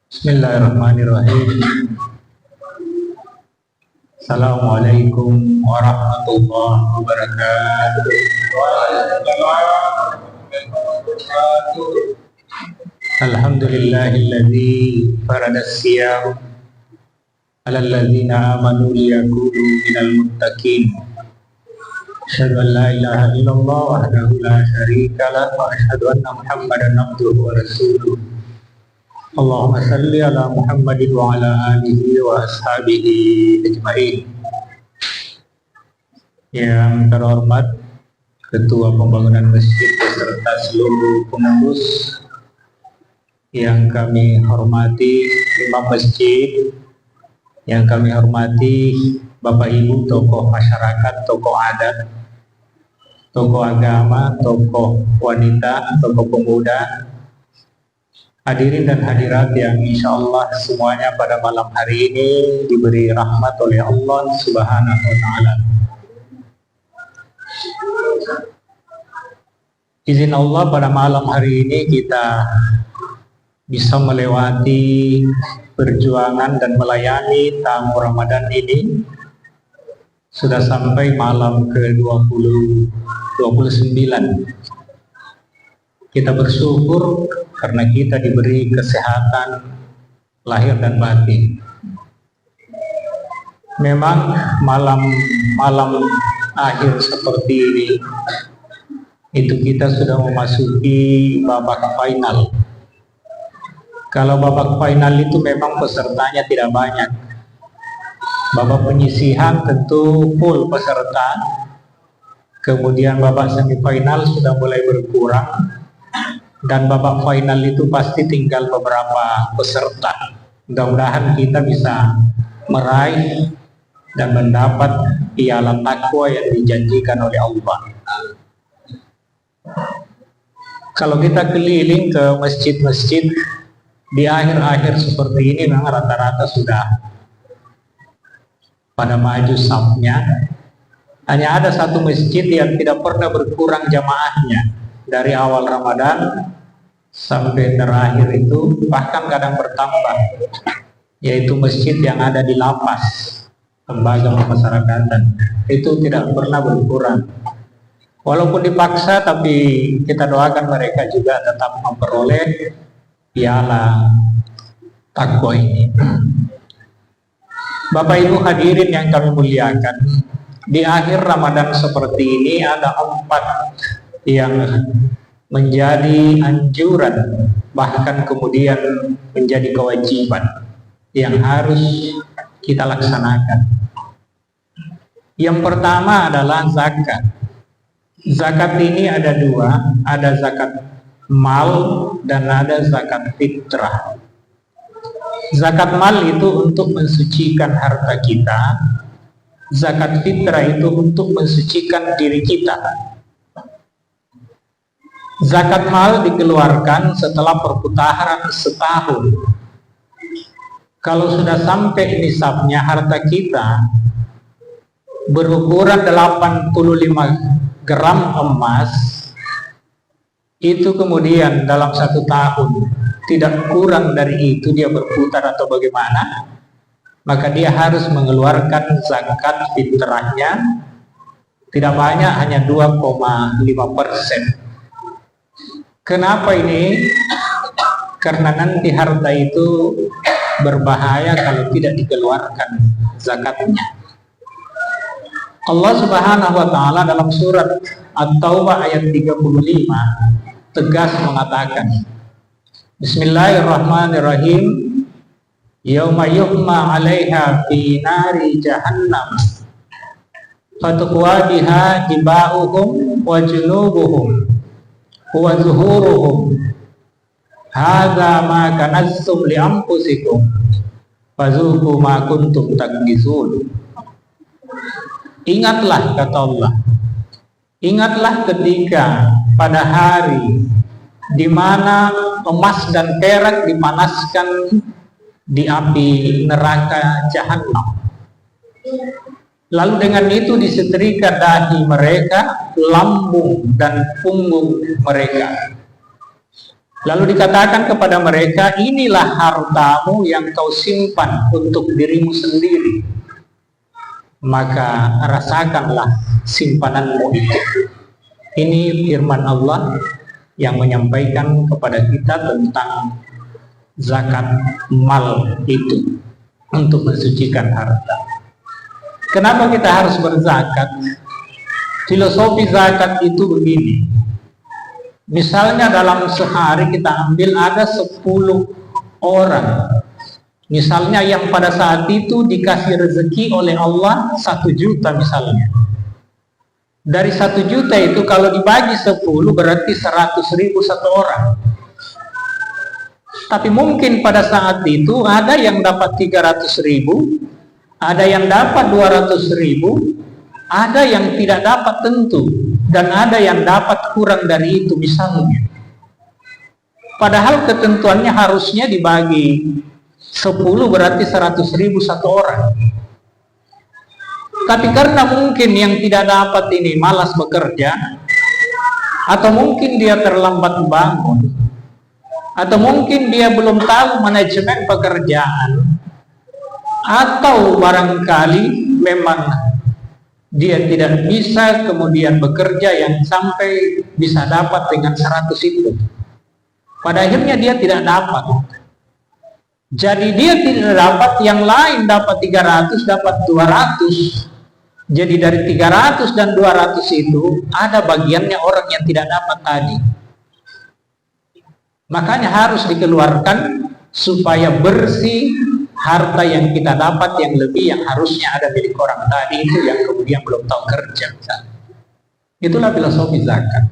Bismillahirrahmanirrahim. Assalamualaikum warahmatullahi wabarakatuh. Alhamdulillahilladzi farada siyam ala alladzina amanu liyakunu minal muttaqin. Asyhadu an la ilaha illallah wahdahu la syarika lah wa asyhadu anna Muhammadan abduhu wa rasuluh. Allahumma salli ala Muhammadin wa ala alihi wa ashabihi ajma'in. Yang terhormat Ketua Pembangunan Masjid beserta seluruh pengurus, yang kami hormati Imam Masjid, yang kami hormati Bapak Ibu tokoh masyarakat, tokoh adat, tokoh agama, tokoh wanita, tokoh pemuda, hadirin dan hadirat yang insya Allah semuanya pada malam hari ini diberi rahmat oleh Allah Subhanahu wa Ta'ala. Izin Allah pada malam hari ini kita bisa melewati perjuangan dan melayani tamu Ramadan ini. Sudah sampai malam ke-29. Kita bersyukur karena kita diberi kesehatan lahir dan batin. Memang malam akhir seperti ini itu kita sudah memasuki babak final. Kalau babak final itu memang pesertanya tidak banyak. Babak penyisihan tentu full peserta. Kemudian babak semifinal sudah mulai berkurang. Dan babak final itu pasti tinggal beberapa peserta. Mudah-mudahan kita bisa meraih dan mendapat piala takwa yang dijanjikan oleh Allah. Kalau kita keliling ke masjid-masjid di akhir-akhir seperti ini, memang rata-rata sudah pada maju safnya. Hanya ada satu masjid yang tidak pernah berkurang jamaahnya. Dari awal Ramadan sampai terakhir itu bahkan kadang bertambah, yaitu masjid yang ada di lapas lembaga pemasyarakatan, itu tidak pernah berkurang. Walaupun dipaksa, tapi kita doakan mereka juga tetap memperoleh piala takwa ini. Bapak Ibu hadirin yang kami muliakan, di akhir Ramadan seperti ini ada 4 yang menjadi anjuran, bahkan kemudian menjadi kewajiban yang harus kita laksanakan. Yang pertama adalah zakat. Zakat ini ada 2, ada zakat mal dan ada zakat fitrah. Zakat mal itu untuk mensucikan harta kita, zakat fitrah itu untuk mensucikan diri kita. Zakat mal dikeluarkan setelah perputaran setahun. Kalau sudah sampai nisabnya harta kita berukuran 85 gram emas, itu kemudian dalam 1 tahun tidak kurang dari itu dia berputar atau bagaimana, maka dia harus mengeluarkan zakat fitrahnya. Tidak banyak, hanya 2,5%. Kenapa ini? Karena nanti harta itu berbahaya kalau tidak dikeluarkan zakatnya. Allah Subhanahu wa Ta'ala dalam surat At-Taubah ayat 35 tegas mengatakan, Bismillahirrahmanirrahim, Yauma yuhma 'alaiha fi nari jahannam fatuqwa biha jibauhum wa junubuhum wa zuhuruhum hadza ma kanaztum li anfusikum fazuqu ma kuntum taknizun. Ingatlah, kata Allah, ingatlah ketika pada hari di mana emas dan perak dipanaskan di api neraka jahanam. Lalu dengan itu disetrika dahi mereka, lambung dan punggung mereka. Lalu dikatakan kepada mereka, inilah hartamu yang kau simpan untuk dirimu sendiri, maka rasakanlah simpananmu itu. Ini firman Allah yang menyampaikan kepada kita tentang zakat mal itu untuk mensucikan harta. Kenapa kita harus berzakat? Filosofi zakat itu begini. Misalnya dalam sehari kita ambil ada 10 orang. Misalnya yang pada saat itu dikasih rezeki oleh Allah 1 juta misalnya. Dari 1 juta itu kalau dibagi 10 berarti 100.000 satu orang. Tapi mungkin pada saat itu ada yang dapat 300.000, ada yang dapat 200.000, ada yang tidak dapat tentu, dan ada yang dapat kurang dari itu misalnya. Padahal ketentuannya harusnya dibagi 10 berarti 100.000 satu orang. Tapi karena mungkin yang tidak dapat ini malas bekerja, atau mungkin dia terlambat bangun, atau mungkin dia belum tahu manajemen pekerjaan, atau barangkali memang dia tidak bisa kemudian bekerja yang sampai bisa dapat dengan 100 itu. Pada akhirnya dia tidak dapat. Jadi dia tidak dapat, yang lain dapat 300, dapat 200. Jadi dari 300 dan 200 itu ada bagiannya orang yang tidak dapat tadi. Makanya harus dikeluarkan supaya bersih harta yang kita dapat yang lebih yang harusnya ada milik orang tadi itu yang kemudian belum tahu kerja misalnya. Itulah filosofi zakat.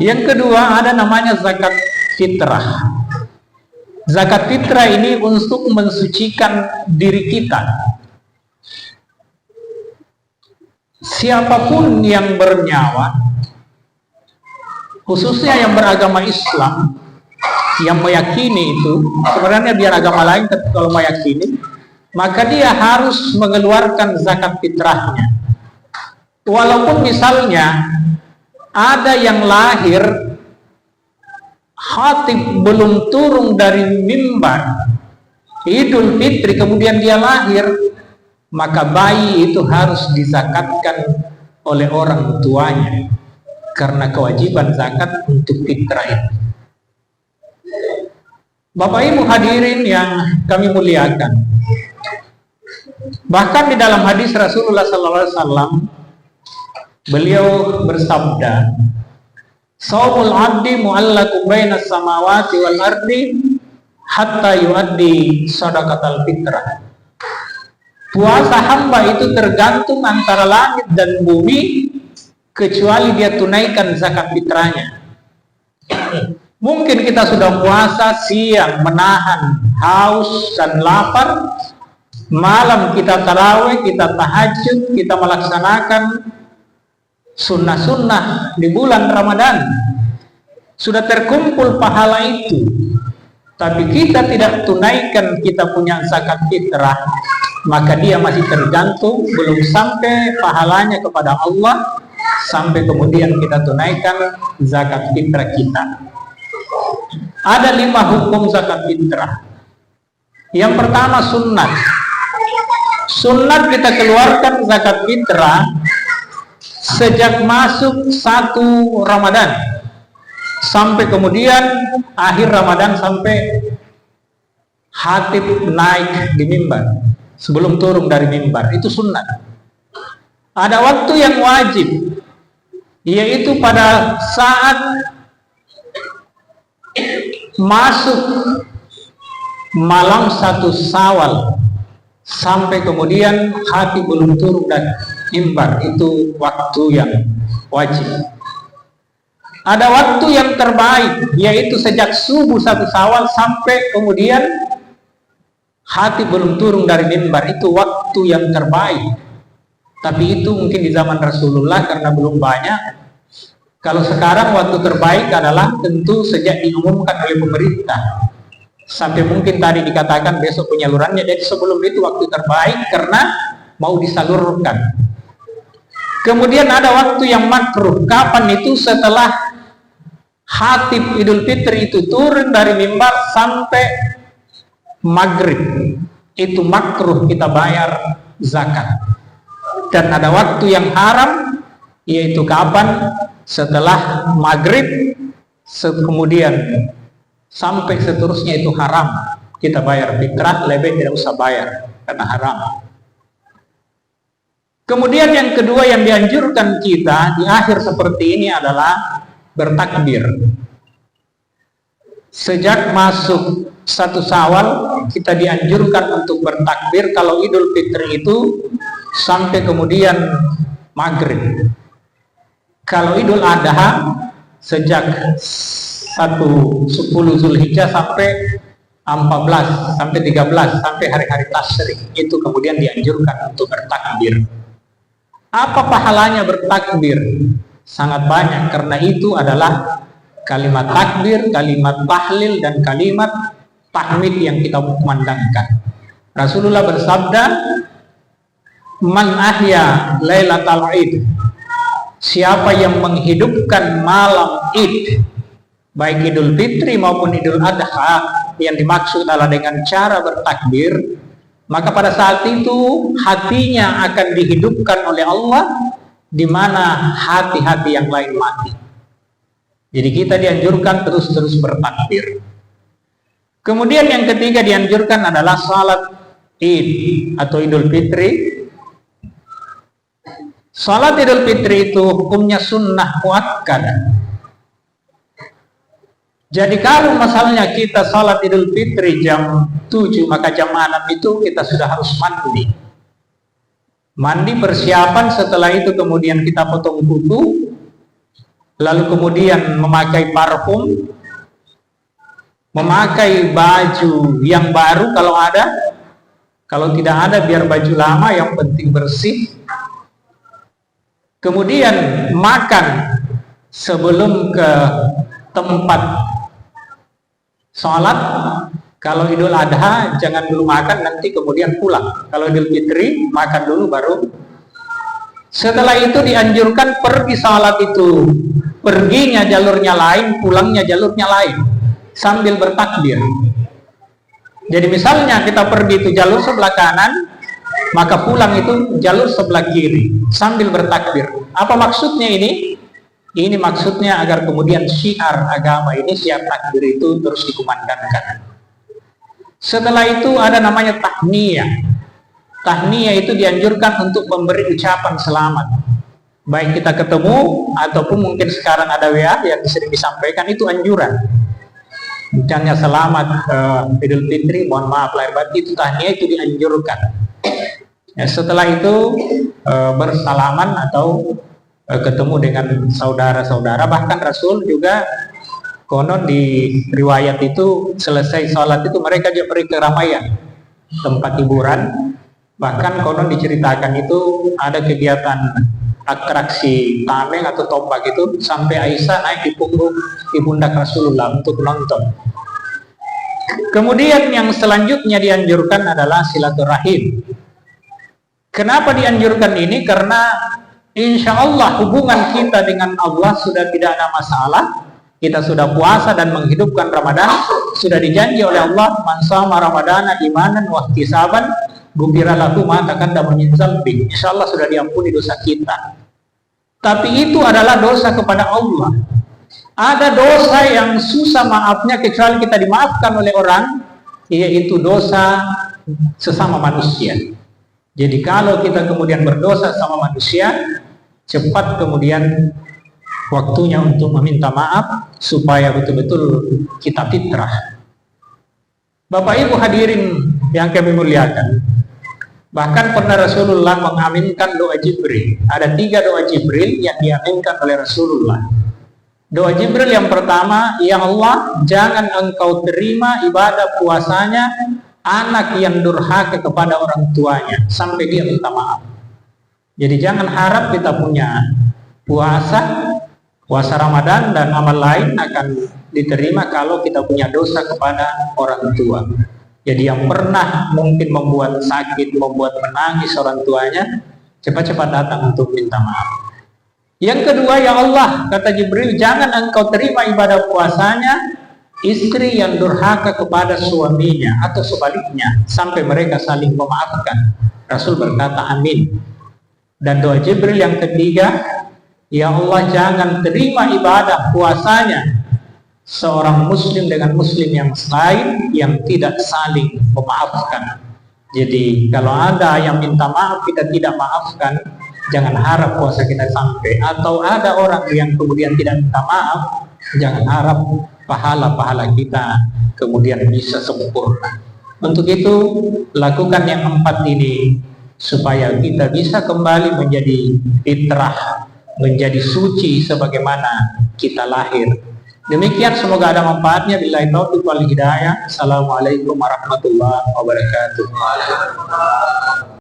Yang kedua ada namanya zakat fitrah. Zakat fitrah ini untuk mensucikan diri kita. Siapapun yang bernyawa, khususnya yang beragama Islam, yang meyakini itu, sebenarnya biar agama lain tapi kalau meyakini, maka dia harus mengeluarkan zakat fitrahnya. Walaupun misalnya ada yang lahir khatib belum turun dari mimbar Idul Fitri kemudian dia lahir, maka bayi itu harus dizakatkan oleh orang tuanya karena kewajiban zakat untuk fitrah itu. Bapak Ibu hadirin yang kami muliakan, bahkan di dalam hadis Rasulullah SAW, beliau bersabda, "Shaumul 'abdi mu'allaqun bainas samawati wal ardi hatta yuaddi shadaqatal fitrah." Puasa hamba itu tergantung antara langit dan bumi kecuali dia tunaikan zakat fitrahnya. Mungkin kita sudah puasa siang menahan haus dan lapar, malam kita tarawih, kita tahajud, kita melaksanakan sunnah-sunnah di bulan Ramadan. Sudah terkumpul pahala itu, tapi kita tidak tunaikan kita punya zakat fitrah, maka dia masih tergantung, belum sampai pahalanya kepada Allah sampai kemudian kita tunaikan zakat fitrah kita. Ada 5 hukum zakat fitrah. Yang pertama sunnat. Sunnat kita keluarkan zakat fitrah sejak masuk 1 Ramadan sampai kemudian akhir Ramadan, sampai khatib naik di mimbar sebelum turun dari mimbar, itu sunnat. Ada waktu yang wajib, yaitu pada saat masuk malam 1 Syawal sampai kemudian hati belum turun dan mimbar, itu waktu yang wajib. Ada waktu yang terbaik, yaitu sejak subuh 1 Syawal sampai kemudian hati belum turun dari mimbar, itu waktu yang terbaik. Tapi itu mungkin di zaman Rasulullah karena belum banyak. Kalau sekarang waktu terbaik adalah tentu sejak diumumkan oleh pemerintah sampai mungkin tadi dikatakan besok penyalurannya. Jadi sebelum itu waktu terbaik karena mau disalurkan. Kemudian ada waktu yang makruh. Kapan itu? Setelah Khatib Idul Fitri itu turun dari mimbar sampai maghrib, itu makruh kita bayar zakat. Dan ada waktu yang haram, yaitu kapan? Setelah maghrib, kemudian sampai seterusnya itu haram kita bayar fitrah, lebih tidak usah bayar karena haram. Kemudian yang kedua yang dianjurkan kita di akhir seperti ini adalah bertakbir. Sejak masuk 1 Syawal kita dianjurkan untuk bertakbir kalau Idul Fitri itu sampai kemudian maghrib. Kalau Idul Adha sejak 10 Zulhijjah sampai 14 sampai 13 sampai hari-hari tasyrik itu kemudian dianjurkan untuk bertakbir. Apa pahalanya bertakbir? Sangat banyak, karena itu adalah kalimat takbir, kalimat tahlil, dan kalimat tahmid yang kita kumandangkan. Rasulullah bersabda, "Man ahya lailatal id." Siapa yang menghidupkan malam Id, baik Idul Fitri maupun Idul Adha, yang dimaksud adalah dengan cara bertakbir, maka pada saat itu hatinya akan dihidupkan oleh Allah, di mana hati-hati yang lain mati. Jadi kita dianjurkan terus-terus bertakbir. Kemudian yang ketiga dianjurkan adalah salat Id atau Idul Fitri. Salat Idul Fitri itu hukumnya sunnah muakkadah. Jadi kalau misalnya kita salat Idul Fitri jam 7, maka jam 6 itu kita sudah harus mandi. Mandi persiapan, setelah itu kemudian kita potong kuku, lalu kemudian memakai parfum, memakai baju yang baru kalau ada, kalau tidak ada biar baju lama, yang penting bersih. Kemudian makan sebelum ke tempat sholat. Kalau Idul Adha jangan dulu makan, nanti kemudian pulang. Kalau Idul Fitri makan dulu baru. Setelah itu dianjurkan pergi sholat itu, perginya jalurnya lain, pulangnya jalurnya lain, sambil bertakbir. Jadi misalnya kita pergi itu jalur sebelah kanan, maka pulang itu jalur sebelah kiri, sambil bertakbir. Apa maksudnya ini? Ini maksudnya agar kemudian syiar agama ini, syiar takbir itu terus dikumandangkan. Setelah itu ada namanya tahniyah. Tahniyah itu dianjurkan untuk memberi ucapan selamat. Baik kita ketemu ataupun mungkin sekarang ada WA yang sering disampaikan, itu anjuran. Misalnya selamat Idul Fitri, mohon maaf lahir batin, itu tahniyah, itu dianjurkan. Ya, setelah itu bersalaman atau ketemu dengan saudara-saudara. Bahkan Rasul juga konon di riwayat itu selesai sholat itu mereka juga pergi ke keramaian, tempat hiburan. Bahkan konon diceritakan itu ada kegiatan atraksi tameng atau tombak itu, sampai Aisyah naik di punggung di pundak Rasulullah untuk nonton. Kemudian yang selanjutnya dianjurkan adalah silaturahim. Kenapa dianjurkan ini? Karena insya Allah hubungan kita dengan Allah sudah tidak ada masalah. Kita sudah puasa dan menghidupkan Ramadan, sudah dijanji oleh Allah, man shoma ramadana imanan wa ihtisaban ghufira lahu ma taqaddama min dzambi. Insyaallah sudah diampuni dosa kita. Tapi itu adalah dosa kepada Allah. Ada dosa yang susah maafnya kecuali kita dimaafkan oleh orang, yaitu dosa sesama manusia. Jadi kalau kita kemudian berdosa sama manusia, cepat kemudian waktunya untuk meminta maaf supaya betul-betul kita fitrah. Bapak Ibu hadirin yang kami muliakan, bahkan pernah Rasulullah mengaminkan doa Jibril. Ada 3 doa Jibril yang diaminkan oleh Rasulullah. Doa Jibril yang pertama, ya Allah, jangan engkau terima ibadah puasanya anak yang durhaka kepada orang tuanya sampai dia minta maaf. Jadi jangan harap kita punya puasa Ramadan dan amal lain akan diterima kalau kita punya dosa kepada orang tua. Jadi yang pernah mungkin membuat sakit, membuat menangis orang tuanya, cepat-cepat datang untuk minta maaf. Yang kedua, ya Allah, kata Jibril, jangan engkau terima ibadah puasanya istri yang durhaka kepada suaminya atau sebaliknya sampai mereka saling memaafkan. Rasul berkata amin. Dan doa Jibril yang ketiga, ya Allah, jangan terima ibadah puasanya seorang muslim dengan muslim yang lain yang tidak saling memaafkan. Jadi kalau ada yang minta maaf kita tidak maafkan, jangan harap puasa kita sampai. Atau ada orang yang kemudian tidak minta maaf, jangan harap pahala-pahala kita kemudian bisa sempurna. Untuk itu lakukan yang 4 ini supaya kita bisa kembali menjadi fitrah, menjadi suci sebagaimana kita lahir. Demikian, semoga ada manfaatnya. Billahi taufiq wal hidayah. Assalamualaikum warahmatullahi wabarakatuh.